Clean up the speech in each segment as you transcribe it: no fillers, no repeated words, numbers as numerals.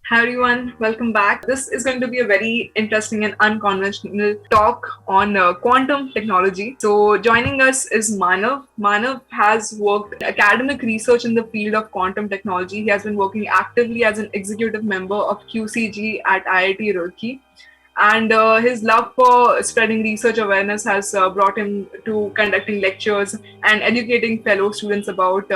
Hi everyone, welcome back. This is going to be a very interesting and unconventional talk on quantum technology. So, joining us is Maanav. Maanav has worked academic research in the field of quantum technology. He has been working actively as an executive member of QCG at IIT Roorkee. And his love for spreading research awareness has brought him to conducting lectures and educating fellow students about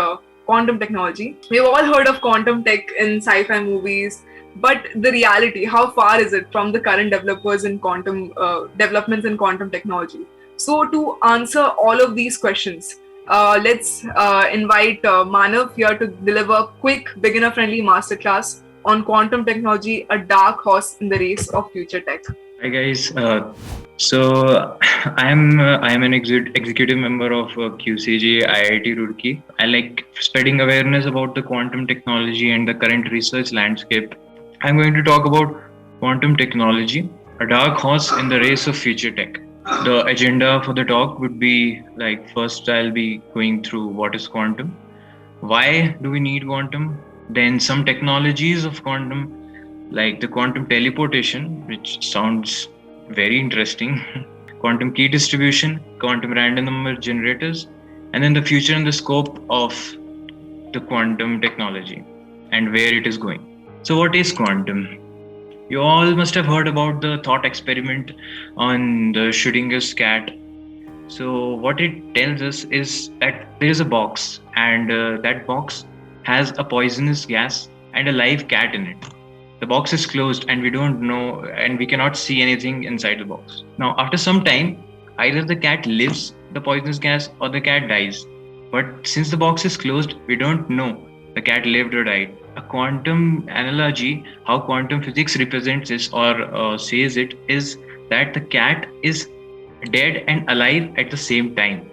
quantum technology. We've all heard of quantum tech in sci-fi movies, but the reality, how far is it from the current developers in quantum developments in quantum technology? So to answer all of these questions, let's invite Maanav here to deliver a quick beginner-friendly masterclass on quantum technology, a dark horse in the race of future tech. Hi guys. So I am an executive member of QCG IIT Roorkee. I like spreading awareness about the quantum technology and the current research landscape. I'm going to talk about quantum technology, a dark horse in the race of future tech. The agenda for the talk would be like first I'll be going through what is quantum, why do we need quantum, then some technologies of quantum like the quantum teleportation, which sounds very interesting, quantum key distribution, quantum random number generators, and then the future and the scope of the quantum technology and where it is going. So, what is quantum? You all must have heard about the thought experiment on the Schrödinger's cat. So, what it tells us is that there is a box, and that box has a poisonous gas and a live cat in it. The box is closed and we don't know and we cannot see anything inside the box. Now, after some time, either the cat lives the poisonous gas or the cat dies. But since the box is closed, we don't know the cat lived or died. A quantum analogy, how quantum physics represents this or says it, is that the cat is dead and alive at the same time.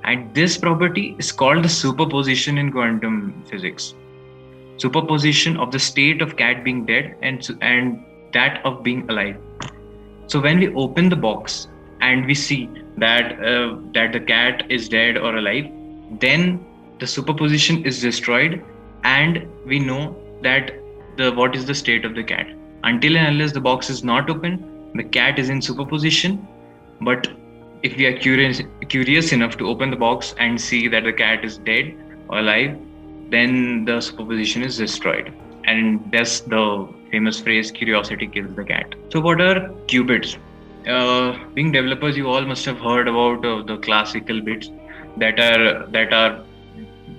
And this property is called the superposition in quantum physics. Superposition of the state of cat being dead and that of being alive. So when we open the box and we see that that the cat is dead or alive, then the superposition is destroyed and we know that the what is the state of the cat. Until and unless the box is not open, the cat is in superposition. But if we are curious enough to open the box and see that the cat is dead or alive, then the superposition is destroyed. And that's the famous phrase, curiosity kills the cat. So what are qubits? Being developers, you all must have heard about the classical bits that are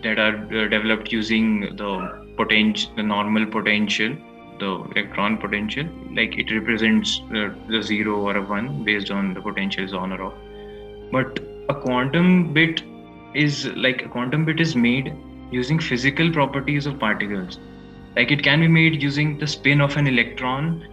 developed using the normal potential, the electron potential. Like it represents the 0 or a 1 based on the potential is on or off. But a quantum bit is made using physical properties of particles. Like it can be made using the spin of an electron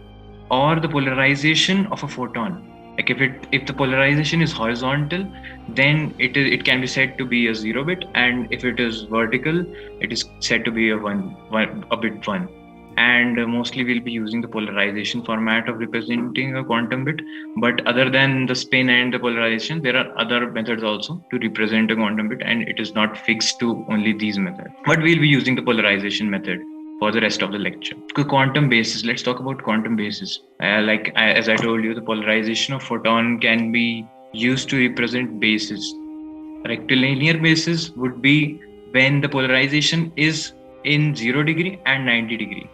or the polarization of a photon. Like if the polarization is horizontal, then it can be said to be a 0 bit, and if it is vertical, it is said to be a bit 1. And mostly we'll be using the polarization format of representing a quantum bit. But other than the spin and the polarization, there are other methods also to represent a quantum bit, and it is not fixed to only these methods. But we'll be using the polarization method for the rest of the lecture. Quantum basis. Let's talk about quantum basis. As I told you, the polarization of photon can be used to represent basis. Rectilinear basis would be when the polarization is in 0 degree and 90 degree.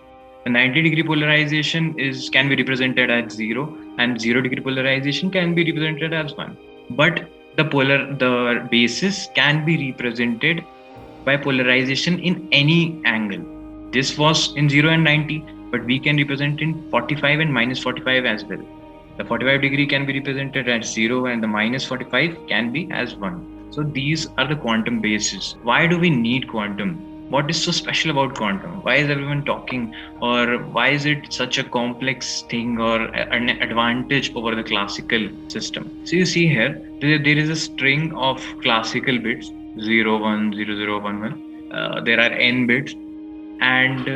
The 90-degree polarization can be represented as 0, and 0-degree polarization can be represented as 1. But the basis can be represented by polarization in any angle. This was in 0 and 90, but we can represent in 45 and minus 45 as well. The 45 degree can be represented as 0 and the minus 45 can be as 1. So these are the quantum bases. Why do we need quantum? What is so special about quantum? Why is everyone talking, or why is it such a complex thing or an advantage over the classical system? So you see here, there is a string of classical bits, 0, 1, 0, 0, 1, 1. There are n bits, and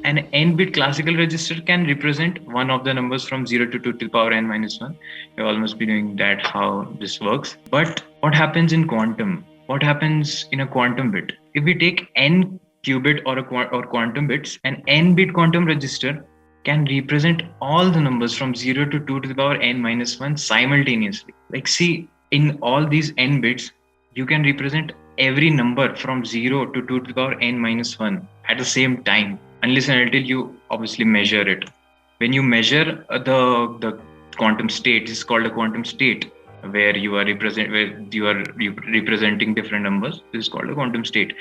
an n-bit classical register can represent one of the numbers from 0 to 2 to the power n minus 1. You all must be knowing that how this works. But what happens in quantum? What happens in a quantum bit? If we take n qubit or quantum bits, an n-bit quantum register can represent all the numbers from 0 to 2 to the power n minus 1 simultaneously. Like, see, in all these n bits, you can represent every number from 0 to 2 to the power n minus 1 at the same time, unless and until you obviously measure it. When you measure the quantum state, this is called a quantum state, where you are representing different numbers. This is called a quantum state.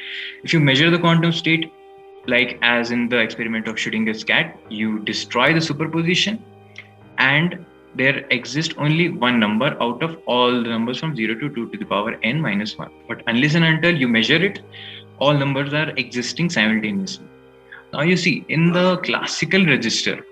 If you measure the quantum state, like as in the experiment of shooting a cat, you destroy the superposition, and there exists only one number out of all the numbers from 0 to 2 to the power n minus 1. But unless and until you measure it, all numbers are existing simultaneously. Now you see, in the classical register,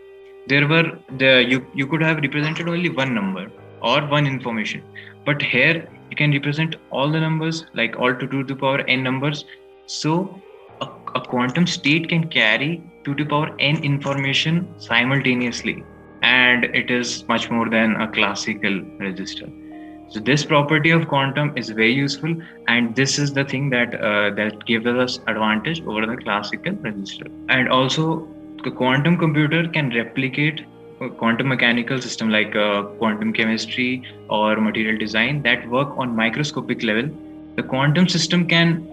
you could have represented only one number or one information, but here you can represent all the numbers, like all to 2 to the power n numbers. So a quantum state can carry 2 to the power n information simultaneously, and it is much more than a classical register. So this property of quantum is very useful, and this is the thing that gives us advantage over the classical register. And also, the quantum computer can replicate a quantum mechanical system like quantum chemistry or material design that work on microscopic level. The quantum system can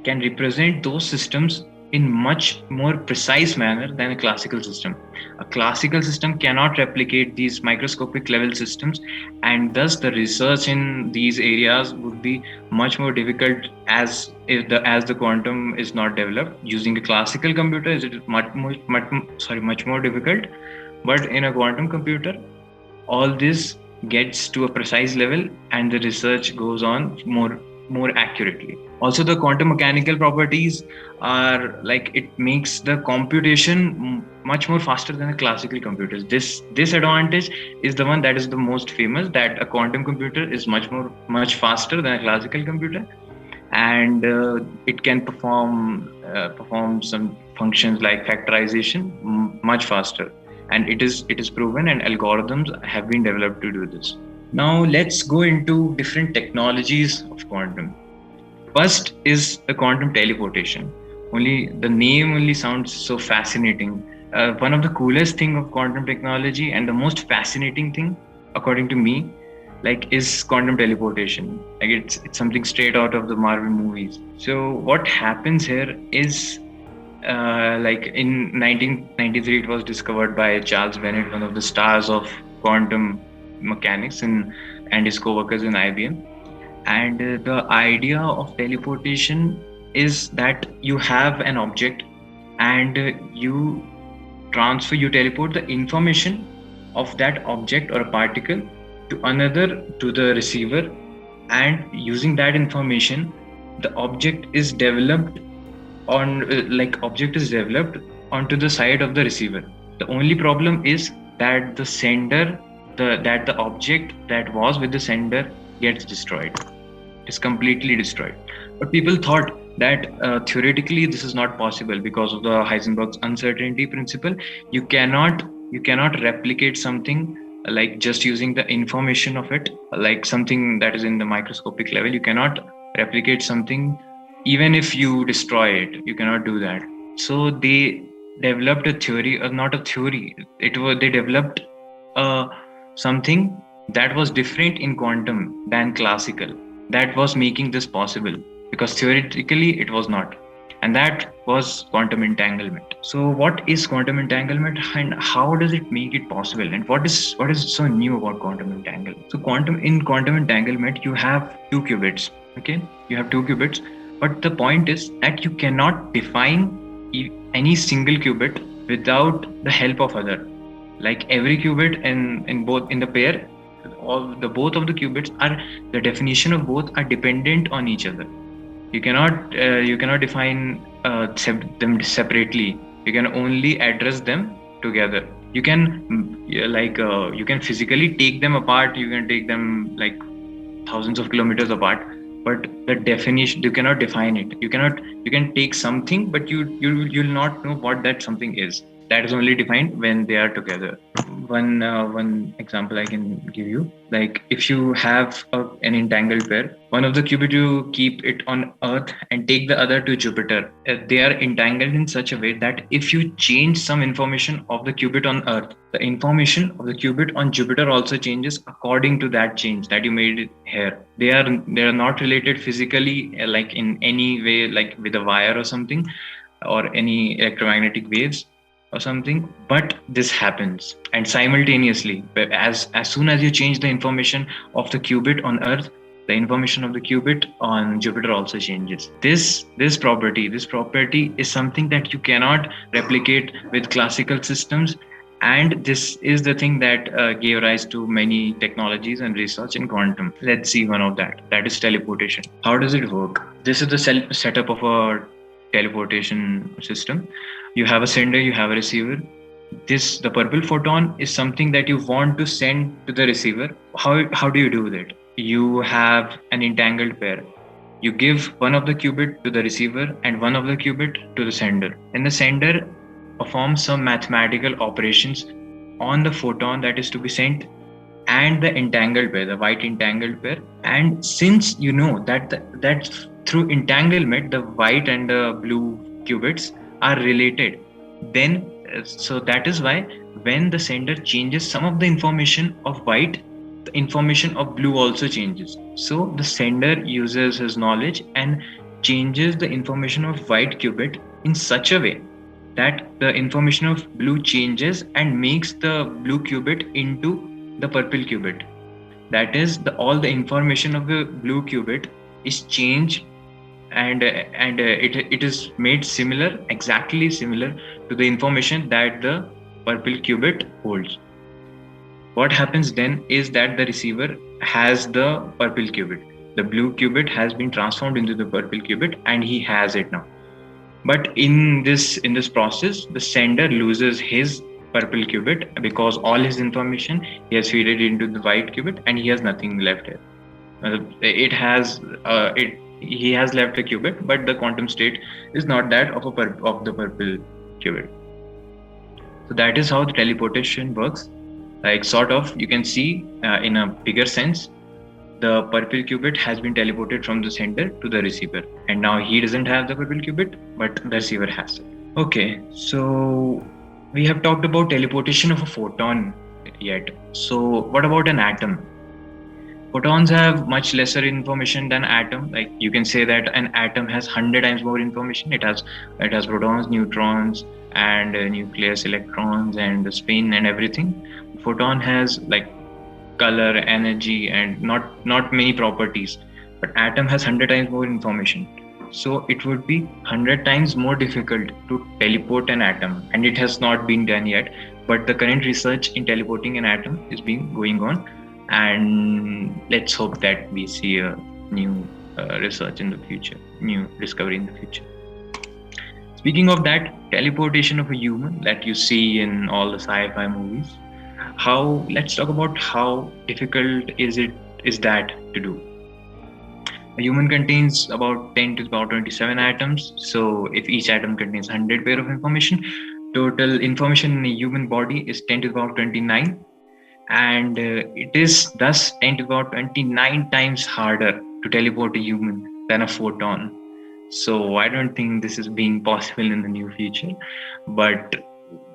represent those systems in much more precise manner than a classical system. A classical system cannot replicate these microscopic level systems, and thus the research in these areas would be much more difficult as the quantum is not developed. Using a classical computer is much more difficult, but in a quantum computer, all this gets to a precise level, and the research goes on more accurately. Also, the quantum mechanical properties are like, it makes the computation much more faster than a classical computer. This advantage is the one that is the most famous, that a quantum computer is much faster than a classical computer, and it can perform some functions like factorization much faster, and it is proven, and algorithms have been developed to do this. Now let's go into different technologies of quantum. First is the quantum teleportation. The name sounds so fascinating. One of the coolest thing of quantum technology, and the most fascinating thing, according to me, is quantum teleportation. It's something straight out of the Marvel movies. So what happens here is, in 1993, it was discovered by Charles Bennett, one of the stars of quantum mechanics, and his co-workers in IBM. And the idea of teleportation is that you have an object, and you teleport the information of that object or a particle to the receiver, and using that information, the object is developed onto the side of the receiver. The only problem is that the object that was with the sender gets destroyed. It's completely destroyed. But people thought that theoretically this is not possible because of the Heisenberg's uncertainty principle. You cannot replicate something like just using the information of it, like something that is in the microscopic level. You cannot replicate something even if you destroy it. You cannot do that. So they developed a theory, not a theory. They developed something that was different in quantum than classical, that was making this possible, because theoretically it was not. And that was quantum entanglement. So what is quantum entanglement, and how does it make it possible, and what is so new about quantum entanglement? So in quantum entanglement, you have two qubits. Okay, you have two qubits, but the point is that you cannot define any single qubit without the help of other. Like every qubit in the pair, both of the qubits the definition of both are dependent on each other. You cannot define them separately. You can only address them together. You can physically take them apart. You can take them like thousands of kilometers apart, but the definition, you cannot define it. You can take something, but you'll not know what that something is. That is only defined when they are together. one example I can give you. Like if you have an entangled pair, one of the qubit you keep it on Earth and take the other to Jupiter. They are entangled in such a way that if you change some information of the qubit on Earth, the information of the qubit on Jupiter also changes according to that change that you made it here. They are not related physically, like in any way, like with a wire or something, or any electromagnetic waves or something, but this happens. And simultaneously, as soon as you change the information of the qubit on Earth, the information of the qubit on Jupiter also changes. This property is something that you cannot replicate with classical systems, and this is the thing that gave rise to many technologies and research in quantum. Let's see one of that is teleportation. How does it work? This is the setup of a teleportation system. You have a sender, you have a receiver. The purple photon is something that you want to send to the receiver. How do you do that? You have an entangled pair. You give one of the qubit to the receiver and one of the qubit to the sender. And the sender performs some mathematical operations on the photon that is to be sent and the entangled pair, the white entangled pair. And since you know that through entanglement, the white and the blue qubits are related, then so that is why when the sender changes some of the information of white, the information of blue also changes. So the sender uses his knowledge and changes the information of white qubit in such a way that the information of blue changes and makes the blue qubit into the purple qubit. That is, all the information of the blue qubit is changed, and it is made exactly similar to the information that the purple qubit holds. What happens then is that the receiver has the purple qubit. The blue qubit has been transformed into the purple qubit, and he has it now. But in this process, the sender loses his purple qubit because all his information he has fed it into the white qubit, and he has nothing left here. He has left a qubit, but the quantum state is not that of the purple qubit. So that is how the teleportation works. Like sort of, you can see in a bigger sense, the purple qubit has been teleported from the sender to the receiver, and now he doesn't have the purple qubit, but the receiver has it. Okay, so we have talked about teleportation of a photon yet. So what about an atom? Photons have much lesser information than atom. Like you can say that an atom has 100 times more information. It has protons, neutrons, and nucleus, electrons, and the spin and everything. Photon has like color, energy, and not many properties. But atom has 100 times more information. So it would be 100 times more difficult to teleport an atom, and it has not been done yet. But the current research in teleporting an atom is going on, and let's hope that we see a new research in the future, new discovery in the future. Speaking of that, teleportation of a human that you see in all the sci-fi movies, let's talk about how difficult is that to do. A human contains about 10 to the power 27 atoms. So if each atom contains 100 pair of information, total information in a human body is 10 to the power 29. And it is thus 10 to the power 29 times harder to teleport a human than a photon. So I don't think this is being possible in the near future, but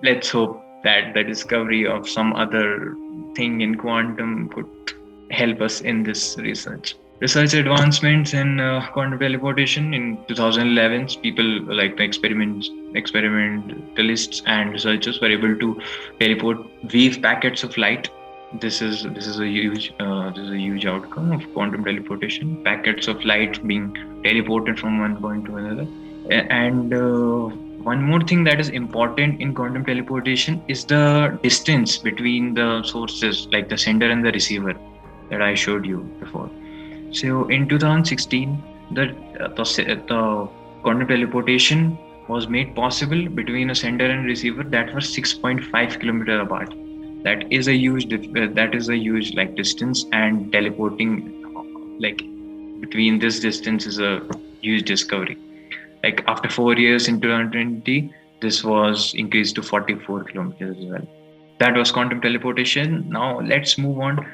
let's hope that the discovery of some other thing in quantum could help us in this research. Research advancements in quantum teleportation in 2011, people like the experimentalists and researchers were able to teleport wave packets of light. This is a huge outcome of quantum teleportation. Packets of light being teleported from one point to another. And one more thing that is important in quantum teleportation is the distance between the sources, like the sender and the receiver, that I showed you before. So in 2016, the quantum teleportation was made possible between a sender and receiver that was 6.5 kilometers apart. That is a huge like distance, and teleporting like between this distance is a huge discovery. Like after 4 years in 2020, this was increased to 44 kilometers as well. That was quantum teleportation. Now let's move on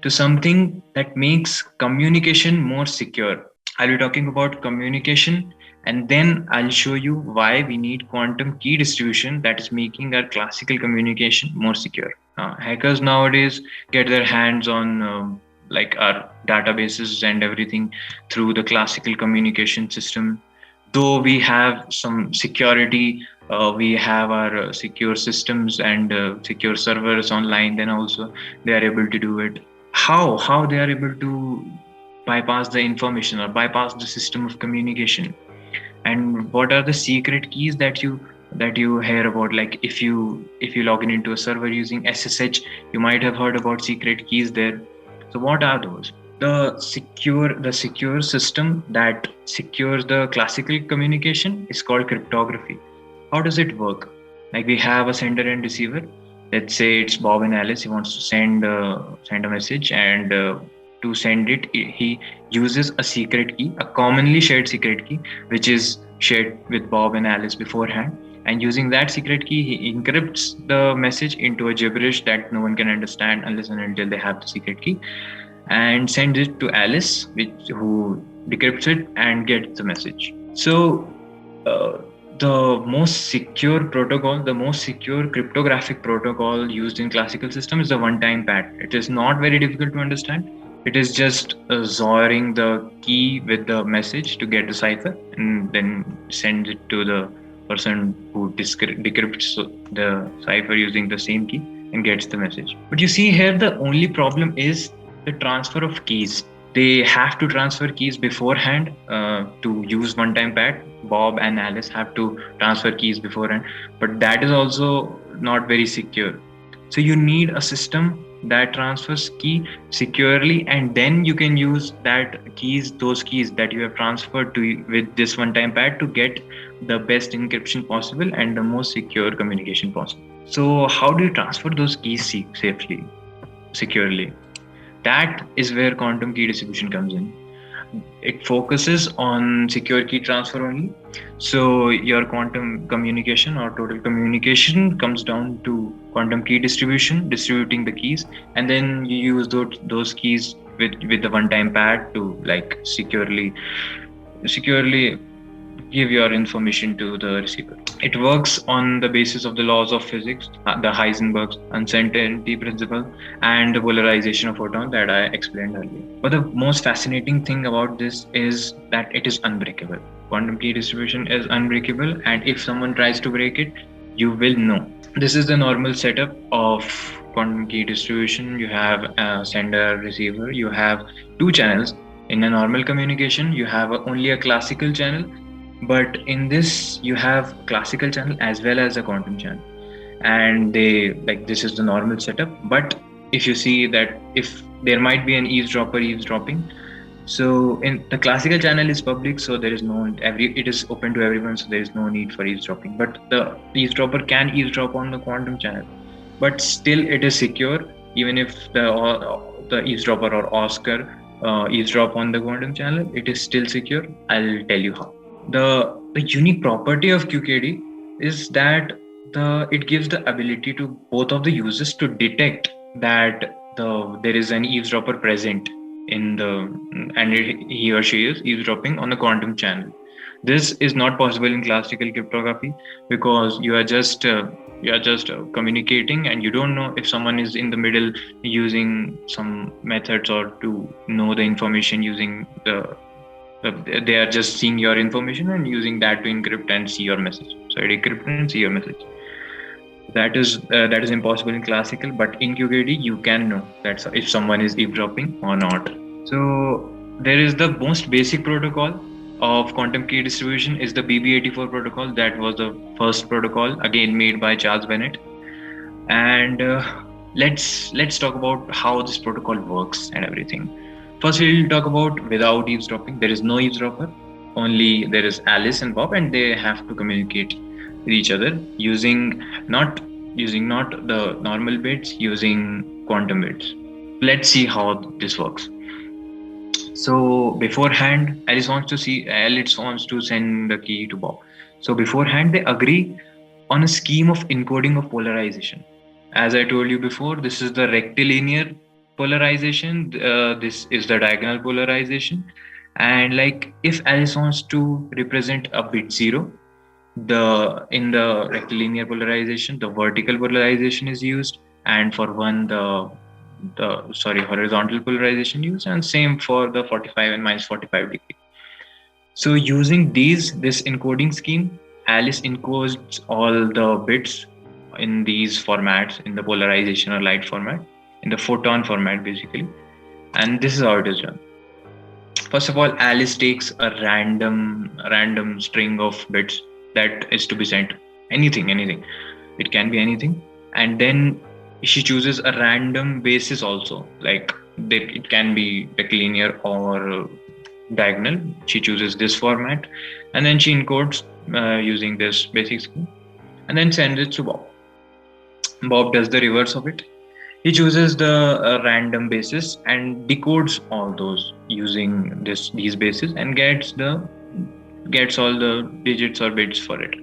to something that makes communication more secure. I'll be talking about communication, and then I'll show you why we need quantum key distribution that is making our classical communication more secure. Hackers nowadays get their hands on like our databases and everything through the classical communication system. Though we have some security, we have our secure systems and secure servers online, then also they are able to do it. How they are able to bypass the information or bypass the system of communication, and what are the secret keys that you hear about? Like if you log in into a server using SSH, you might have heard about secret keys there. So what are those? The secure system that secures the classical communication is called cryptography. How does it work? Like we have a sender and receiver. Let's say it's Bob and Alice. He wants to send a message, and to send it, he uses a secret key, a commonly shared secret key, which is shared with Bob and Alice beforehand. And using that secret key, he encrypts the message into a gibberish that no one can understand unless and until they have the secret key, and sends it to Alice, who decrypts it and gets the message. So, the most secure protocol, the most secure cryptographic protocol used in classical system is the one-time pad. It is not very difficult to understand. It is just zoring the key with the message to get the cipher, and then send it to the person who decrypts the cipher using the same key and gets the message. But you see here, the only problem is the transfer of keys. They have to transfer keys beforehand to use one-time pad. Bob and Alice have to transfer keys beforehand, but that is also not very secure. So you need a system that transfers key securely, and then you can use those keys that you have transferred to with this one-time pad to get the best encryption possible and the most secure communication possible. So how do you transfer those keys safely, securely? That is where quantum key distribution comes in. It focuses on secure key transfer only. So your quantum communication or total communication comes down to quantum key distribution, distributing the keys, and then you use those keys with the one-time pad to like securely give your information to the receiver. It works on the basis of the laws of physics, the Heisenberg's uncertainty principle, and the polarization of photon that I explained earlier. But the most fascinating thing about this is that it is unbreakable. Quantum key distribution is unbreakable, and if someone tries to break it, you will know. This is the normal setup of quantum key distribution. You have a sender, receiver, you have two channels. In a normal communication, you have only a classical channel, but in this you have classical channel as well as a quantum channel, and this is the normal setup. But if you see that if there might be an eavesdropping, so in the classical channel is public, so there is it is open to everyone, so there is no need for eavesdropping. But the eavesdropper can eavesdrop on the quantum channel, but still it is secure. Even if the eavesdropper or Oscar eavesdrop on the quantum channel, it is still secure. I'll tell you how. The unique property of QKD is that it gives the ability to both of the users to detect that there is an eavesdropper present and he or she is eavesdropping on the quantum channel. This is not possible in classical cryptography because you are just communicating, and you don't know if someone is in the middle using some methods or to know the information using they are just seeing your information and using that to encrypt and see your message. So decrypt and see your message. That is impossible in classical, but in QKD you can know that if someone is eavesdropping or not. So there is the most basic protocol of quantum key distribution is the BB84 protocol. That was the first protocol, again made by Charles Bennett. And let's talk about how this protocol works and everything. First, we'll talk about without eavesdropping. There is no eavesdropper. Only there is Alice and Bob, and they have to communicate with each other using not the normal bits, using quantum bits. Let's see how this works. So beforehand, Alice wants to send the key to Bob. So beforehand, they agree on a scheme of encoding of polarization. As I told you before, this is the rectilinear polarization. This is the diagonal polarization. And like if Alice wants to represent a bit zero, the in the rectilinear polarization, the vertical polarization is used, and for one the horizontal polarization used, and same for the 45 and minus 45 degree. So using this encoding scheme, Alice encodes all the bits in these formats, in the polarization or light format, in the photon format basically. And this is how it is done. First of all, Alice takes a random string of bits that is to be sent. Anything. It can be anything. And then she chooses a random basis also. Like it can be rectilinear or diagonal. She chooses this format, and then she encodes using this basic scheme, and then sends it to Bob. Bob does the reverse of it. He chooses the random basis and decodes all those using these bases, and gets all the digits or bits for it.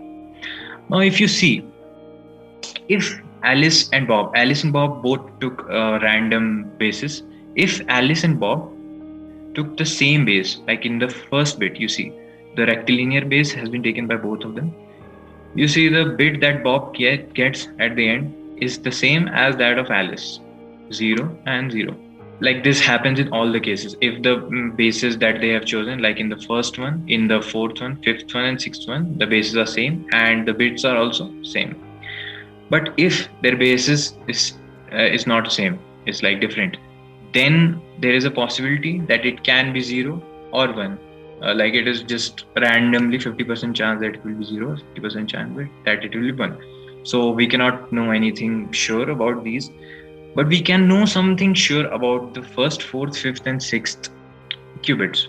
Now, if you see, if Alice and Bob both took random bases. If Alice and Bob took the same base, like in the first bit, you see the rectilinear base has been taken by both of them. You see the bit that Bob gets at the end is the same as that of Alice, 0 and 0. Like this happens in all the cases. If the bases that they have chosen, like in the first one, in the fourth one, fifth one, and sixth one, the bases are same and the bits are also same. But if their basis is not same, it's like different, then there is a possibility that it can be 0 or 1. Like it is just randomly 50% chance that it will be 0, 50% chance that it will be 1. So we cannot know anything sure about these, but we can know something sure about the first, fourth, fifth, and sixth qubits,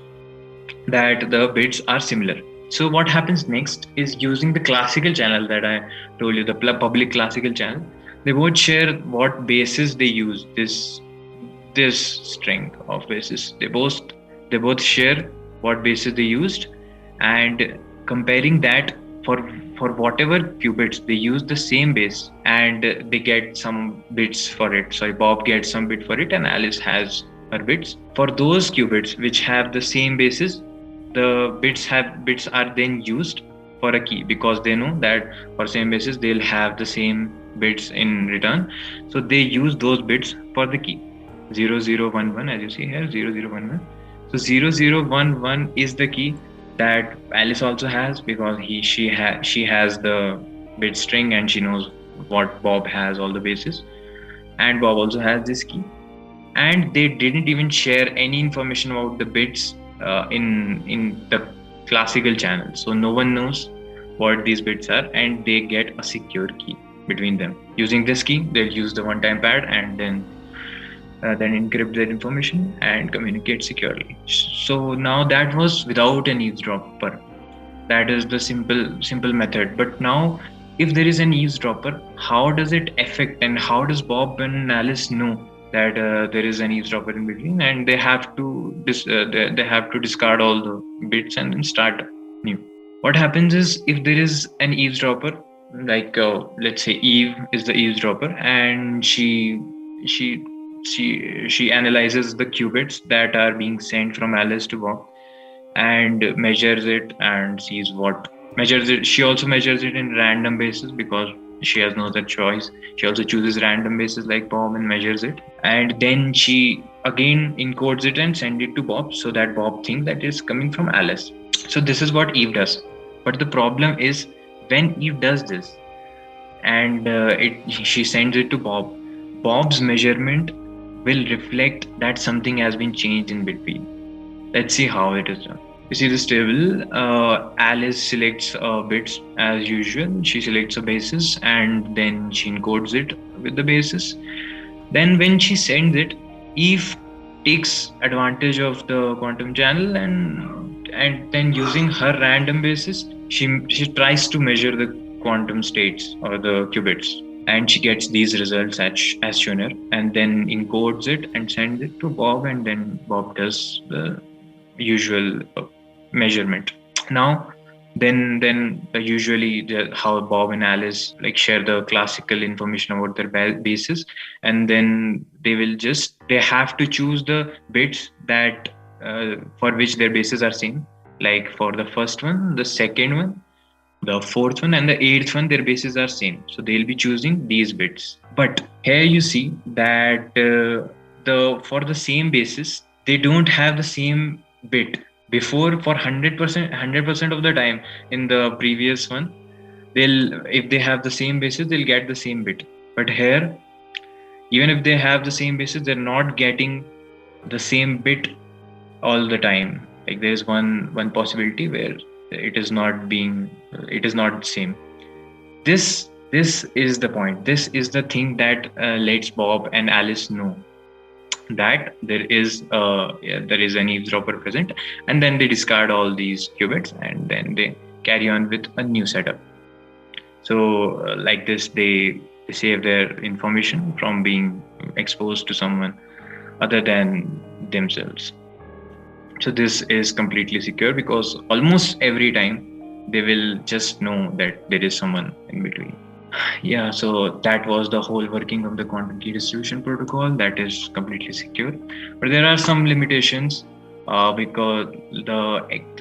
that the bits are similar. So what happens next is, using the classical channel that I told you, the public classical channel, they both share what bases they use. This string of bases, they both share what bases they used, and comparing that for whatever qubits, they use the same base and they get some bits for it. Sorry, Bob gets some bit for it and Alice has her bits. For those qubits which have the same bases, the bits are then used for a key, because they know that for same basis they'll have the same bits in return. So they use those bits for the key. 0011, as you see here, 0011. So 0011 is the key that Alice also has, because she has the bit string and she knows what Bob has, all the bases, and Bob also has this key. And they didn't even share any information about the bits in the classical channel, so no one knows what these bits are, and they get a secure key between them. Using this key, they'll use the one-time pad and then encrypt that information and communicate securely. So now that was without an eavesdropper. That is the simple method. But now, if there is an eavesdropper, how does it affect, and how does Bob and Alice know that there is an eavesdropper in between, and they have to discard all the bits and then start new? What happens is, if there is an eavesdropper, like let's say Eve is the eavesdropper, and she analyzes the qubits that are being sent from Alice to Bob and measures it and sees what measures it. She also measures it in random basis, because she has no other choice. She also chooses random basis like Bob and measures it, and then she again encodes it and sends it to Bob, so that Bob thinks that it's coming from Alice. So this is what Eve does. But the problem is, when Eve does this and she sends it to Bob, Bob's measurement will reflect that something has been changed in between. Let's see how it is done. You see this table, Alice selects bits as usual. She selects a basis and then she encodes it with the basis. Then when she sends it, Eve takes advantage of the quantum channel and then, using her random basis, she tries to measure the quantum states or the qubits, and she gets these results as shown here, and then encodes it and sends it to Bob, and then Bob does the usual measurement. Now, Then usually how Bob and Alice like share the classical information about their bases, and then they have to choose the bits that for which their bases are same. Like for the first one, the second one, the fourth one, and the eighth one, their bases are same, so they'll be choosing these bits. But here you see that the for the same basis, they don't have the same bit. Before, for 100% of the time in the previous one, they'll if they have the same basis, they'll get the same bit. But here, even if they have the same basis, they're not getting the same bit all the time. Like there's one possibility where it is not same. This is the point. This is the thing that lets Bob and Alice know that there is an eavesdropper present, and then they discard all these qubits, and then they carry on with a new setup. So like this, they save their information from being exposed to someone other than themselves. So this is completely secure because almost every time they will just know that there is someone in between. Yeah, so that was the whole working of the quantum key distribution protocol. That is completely secure, but there are some limitations because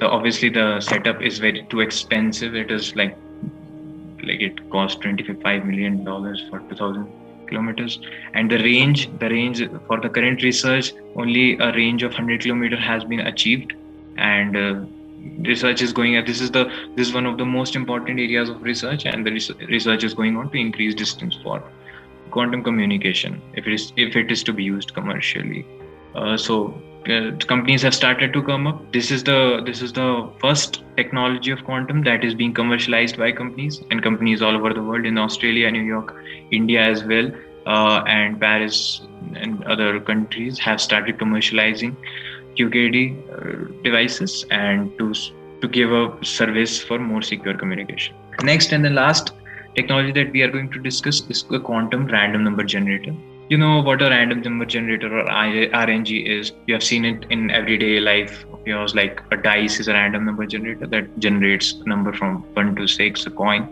obviously the setup is very too expensive. It is like it costs $25 million for 2,000 kilometers, and the range for the current research, only a range of 100 kilometers has been achieved, and research is going. This is one of the most important areas of research, and the research is going on to increase distance for quantum communication if it is to be used commercially. Companies have started to come up. This is the first technology of quantum that is being commercialized by companies, and companies all over the world, in Australia, New York, India as well, and Paris and other countries have started commercializing QKD devices and to give a service for more secure communication. Next and the last technology that we are going to discuss is a quantum random number generator. You know what a random number generator or RNG is. You have seen it in everyday life of yours, like a dice is a random number generator that generates a number from 1 to 6, a coin.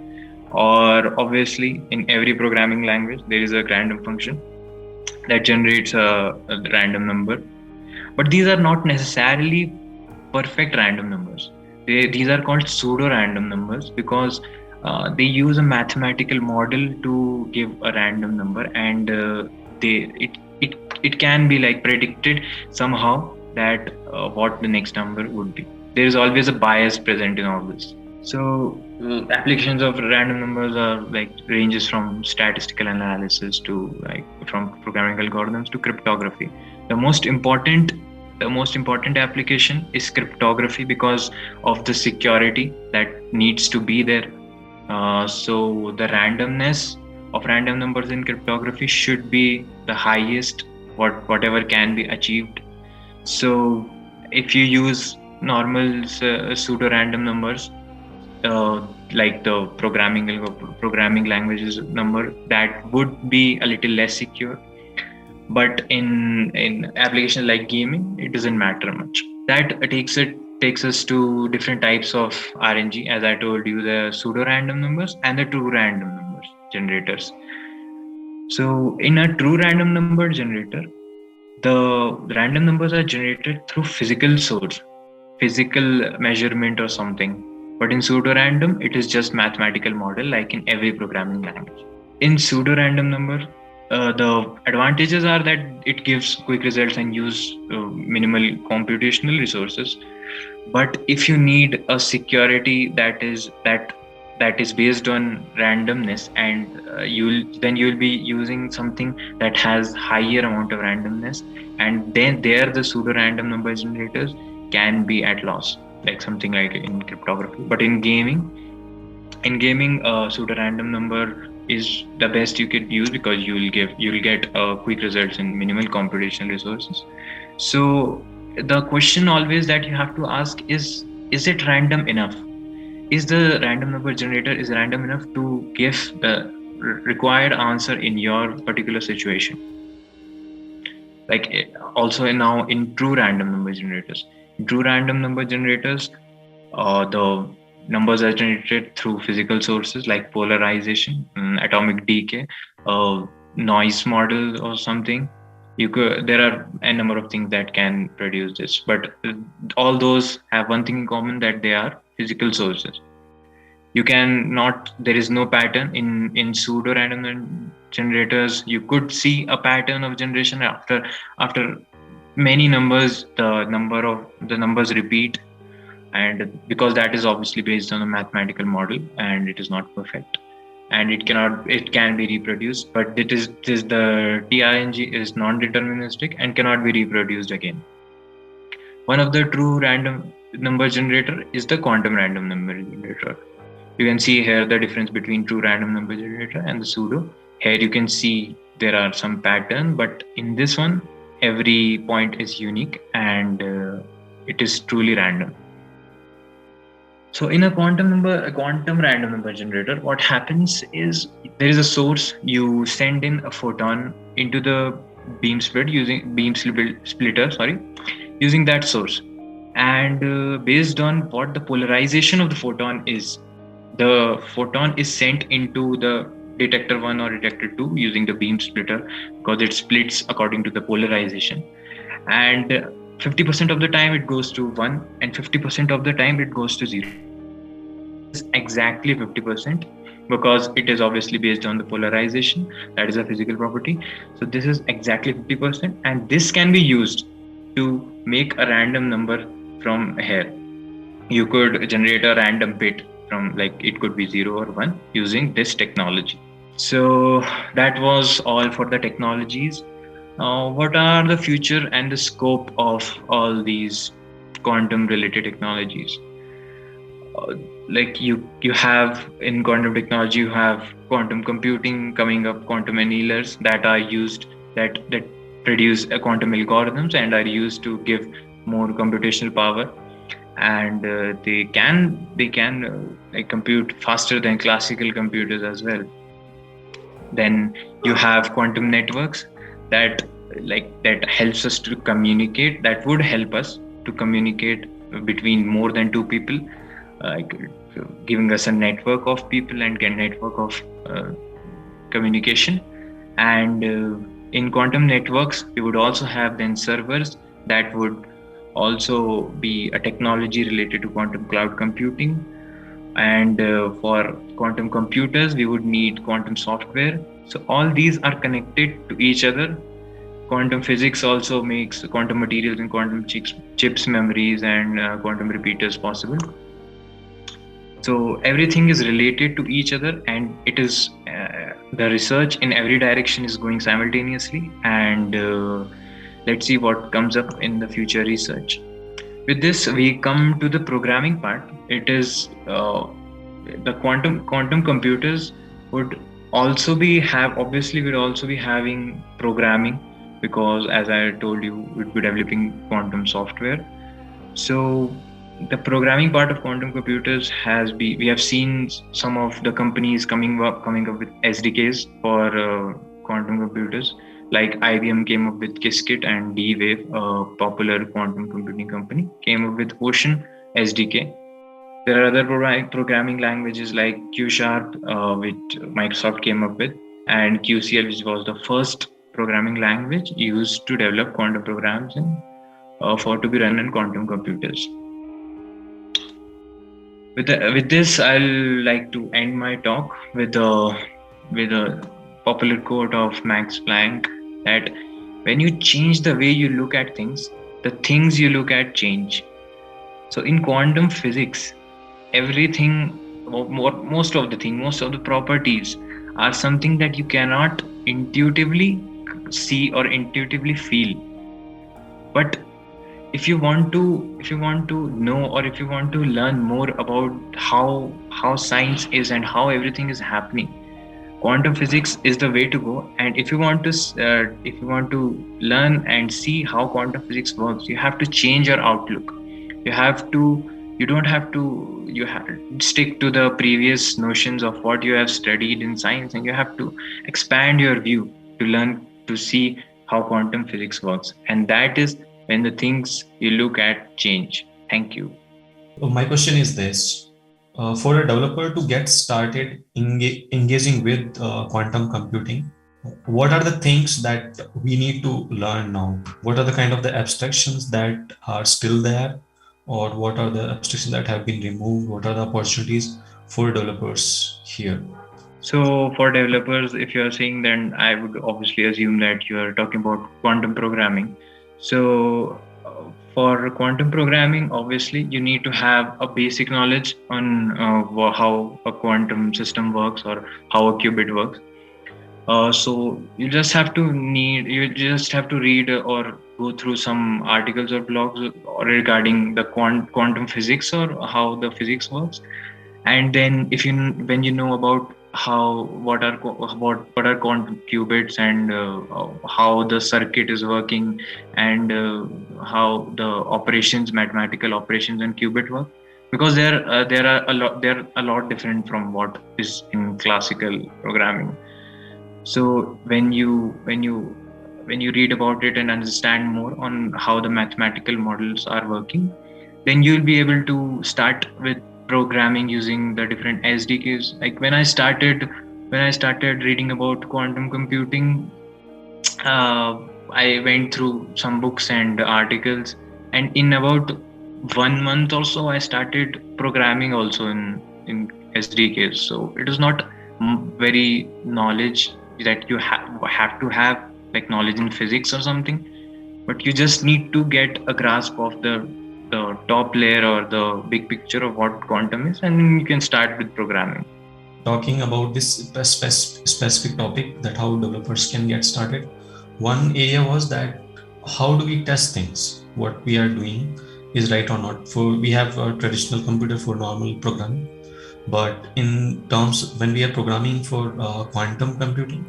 Or obviously in every programming language, there is a random function that generates a random number. But these are not necessarily perfect random numbers. These are called pseudo-random numbers because they use a mathematical model to give a random number, and it can be like predicted somehow that what the next number would be. There is always a bias present in all this. So applications of random numbers are like ranges from statistical analysis to like from programming algorithms to cryptography. The most important application is cryptography because of the security that needs to be there. So the randomness of random numbers in cryptography should be the highest whatever can be achieved. So if you use normal pseudo-random numbers, like the programming languages number, that would be a little less secure. But in applications like gaming, it doesn't matter much. That takes us to different types of RNG. As I told you, the pseudo-random numbers and the true random numbers generators. So in a true random number generator, the random numbers are generated through physical source, physical measurement or something. But in pseudo-random, it is just mathematical model like in every programming language. In pseudo-random number, the advantages are that it gives quick results and use minimal computational resources. But if you need a security that is based on randomness, and you'll be using something that has higher amount of randomness, and then there the pseudo-random number generators can be at loss, like something like in cryptography. But in gaming, pseudo-random number is the best you could use because you'll get quick results in minimal computational resources. So the question always that you have to ask is it random enough? Is the random number generator is random enough to give the required answer in your particular situation? Like also now in true random number generators, the numbers are generated through physical sources like polarization, atomic decay, noise model or something. There are a number of things that can produce this, but all those have one thing in common, that they are physical sources. You can not, there is no pattern in pseudo-random generators. You could see a pattern of generation after many numbers. The numbers repeat, and because that is obviously based on a mathematical model and it is not perfect, and it can be reproduced, but it is the TRNG is non-deterministic and cannot be reproduced again. One of the true random number generator is the quantum random number generator. You can see here the difference between true random number generator and the pseudo. Here you can see there are some pattern, but in this one, every point is unique and it is truly random. So in a quantum random number generator, what happens is there is a source. You send in a photon into the splitter, using that source, and based on what the polarization of the photon is, the photon is sent into the detector 1 or detector 2 using the beam splitter, because it splits according to the polarization, and 50% of the time it goes to 1 and 50% of the time it goes to 0. Is exactly 50%, because it is obviously based on the polarization. That is a physical property. So this is exactly 50%, and this can be used to make a random number from here. You could generate a random bit from, like, it could be 0 or 1 using this technology. So that was all for the technologies. What are the future and the scope of all these quantum related technologies? Like you have in quantum technology, you have quantum computing coming up, quantum annealers that are used, that produce quantum algorithms and are used to give more computational power, and they can like compute faster than classical computers as well. Then you have quantum networks that helps us to communicate, that would help us to communicate between more than two people, giving us a network of people and a network of communication. And in quantum networks, we would also have then servers that would also be a technology related to quantum cloud computing. And for quantum computers, we would need quantum software. So all these are connected to each other. Quantum physics also makes quantum materials and quantum chips, memories, and quantum repeaters possible. So everything is related to each other, and it is the research in every direction is going simultaneously. And let's see what comes up in the future research. With this, we come to the programming part. It is the quantum computers would also be having programming, because as I told you, we'd be developing quantum software. So the programming part of quantum computers we have seen some of the companies coming up with SDKs for quantum computers. Like IBM came up with Qiskit, and D-Wave, a popular quantum computing company, came up with Ocean SDK. There are other programming languages like Q#, which Microsoft came up with, and QCL, which was the first programming language used to develop quantum programs for to be run in quantum computers. With this, I'll like to end my talk with a popular quote of Max Planck, that when you change the way you look at things, the things you look at change. So in quantum physics, everything, most of the properties are something that you cannot intuitively see or intuitively feel. But if you want to know, or if you want to learn more about how science is and how everything is happening, quantum physics is the way to go. And if you want to learn and see how quantum physics works, you have to change your outlook. You have to stick to the previous notions of what you have studied in science, and you have to expand your view to learn to see how quantum physics works. And that is when the things you look at change. Thank you. My question is this: For a developer to get started engaging with quantum computing, what are the things that we need to learn now? What are the kind of the abstractions that are still there, or what are the abstractions that have been removed? What are the opportunities for developers here? So for developers, if you're saying, then I would obviously assume that you're talking about quantum programming. So for quantum programming, obviously you need to have a basic knowledge on how a quantum system works or how a qubit works. So you just have to read or go through some articles or blogs regarding the quantum physics or how the physics works. And then when you know about what are quantum qubits, and how the circuit is working, and how the mathematical operations and qubit work, because they're a lot different from what is in classical programming. So when you read about it and understand more on how the mathematical models are working, then you'll be able to start with programming using the different SDKs. Like when I started reading about quantum computing, I went through some books and articles, and in about 1 month or so, I started programming also in SDKs. So it is not very knowledge that you have to have, like knowledge in physics or something, but you just need to get a grasp of the top layer or the big picture of what quantum is, and you can start with programming. Talking about this specific topic, that how developers can get started, one area was that how do we test things? What we are doing is right or not. We have a traditional computer for normal programming, but in terms when we are programming for quantum computing,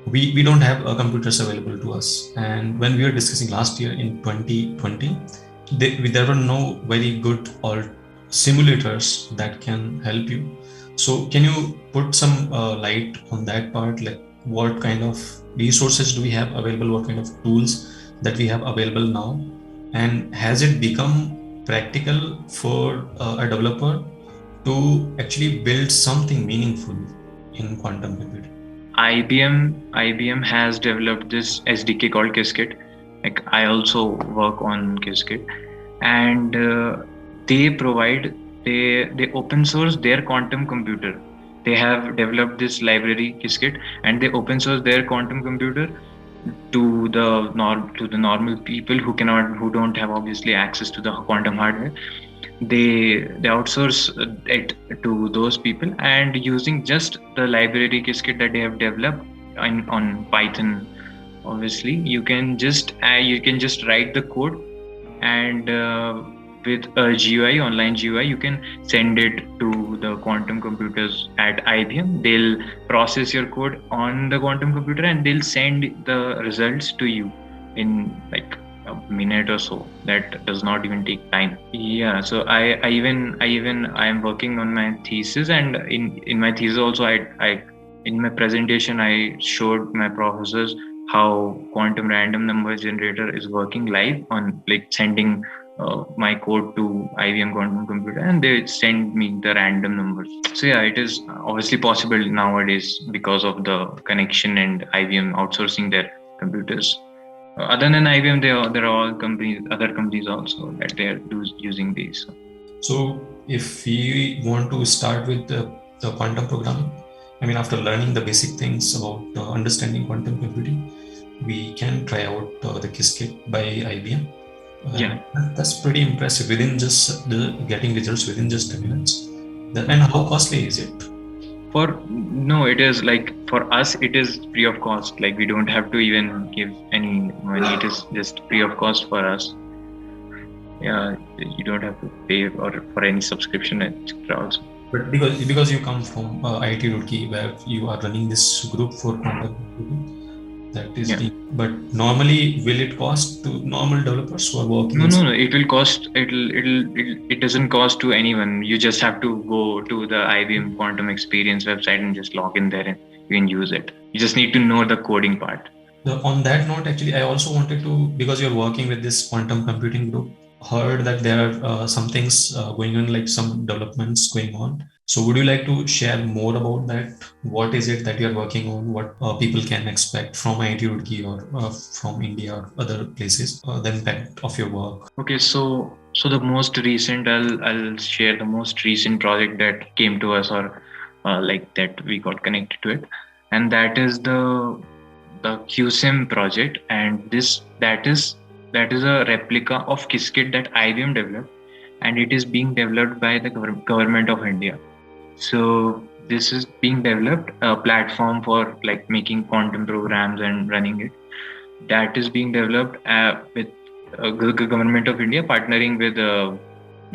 we don't have computers available to us. And when we were discussing last year in 2020, there were no very good or simulators that can help you. So can you put some light on that part? Like what kind of resources do we have available? What kind of tools that we have available now? And has it become practical for a developer to actually build something meaningful in quantum computing? IBM has developed this SDK called Qiskit. Like I also work on Qiskit, and they open source their quantum computer. They have developed this library Qiskit, and they open source their quantum computer to the normal people who don't have obviously access to the quantum hardware. They outsource it to those people, and using just the library Qiskit that they have developed on Python, obviously you can just write the code, and with a GUI, online GUI, you can send it to the quantum computers at IBM. They'll process your code on the quantum computer, and they'll send the results to you in like a minute or so. That does not even take time. Yeah, so I am working on my thesis, and in my thesis also, I in my presentation I showed my professors how quantum random number generator is working live on, like sending my code to IBM quantum computer, and they send me the random numbers. So yeah, it is obviously possible nowadays because of the connection and IBM outsourcing their computers. Other than IBM, there are other companies also that they are using these. So if we want to start with the quantum programming, I mean, after learning the basic things about understanding quantum computing, we can try out the Qiskit by IBM. Yeah, that's pretty impressive. Within just getting results within just a minutes. And how costly is it? It is like, for us it is free of cost. Like we don't have to even give any money. It is just free of cost for us. Yeah, you don't have to pay or for any subscription, etc. Also. But because you come from IIT Roorkee, where you are running this group for quantum computing, that is but normally will it cost to normal developers who are working? No. It will cost. It doesn't cost to anyone. You just have to go to the IBM Quantum Experience website and just log in there, and you can use it. You just need to know the coding part. On that note, actually, I also wanted to, because you're working with this quantum computing group, heard that there are some things going on, like some developments going on. So would you like to share more about that? What is it that you're working on? What people can expect from IIT Roorkee or from India or other places? The impact of your work. Okay, so the most recent, I'll share the most recent project that came to us, or like that we got connected to it, and that is the QSIM project, and that is a replica of Qiskit that IBM developed, and it is being developed by the government of India. So this is being developed, a platform for like making quantum programs and running it. That is being developed with government of India partnering with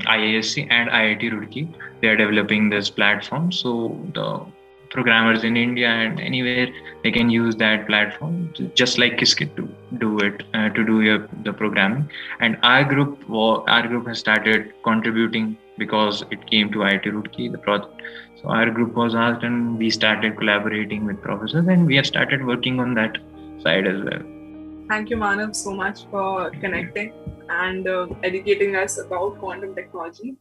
IISc and IIT Roorkee. They are developing this platform, so the programmers in India and anywhere, they can use that platform just like Qiskit to do it, to do the programming. And our group has started contributing because it came to IIT Roorkee, the project. So our group was asked, and we started collaborating with professors, and we have started working on that side as well. Thank you, Maanav, so much for connecting and educating us about quantum technology.